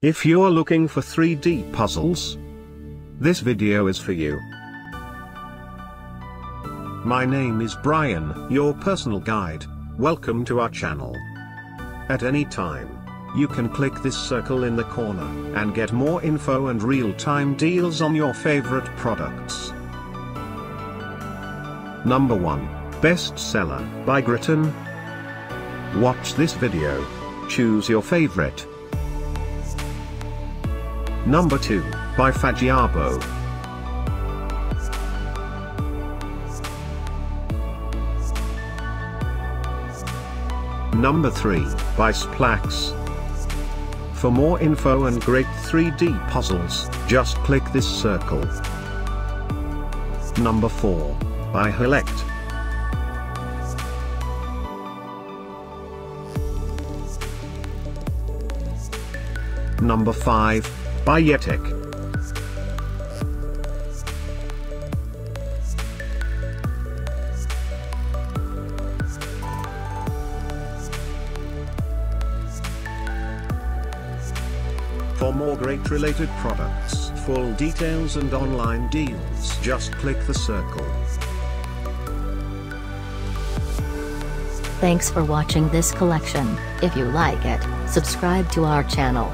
If you're looking for 3D puzzles, this video is for you. My name is Brian, your personal guide. Welcome to our channel. At any time, you can click this circle in the corner and get more info and real-time deals on your favorite products. Number 1, Bestseller by Gritin. Watch this video. Choose your favorite. Number 2, by Fajiabao. Number 3, by Splaks. For more info and great 3D puzzles, just click this circle. Number 4, by Helect. Number 5, by Yetech. For more great related products, full details and online deals, just click the circle. Thanks for watching this collection. If you like it, subscribe to our channel.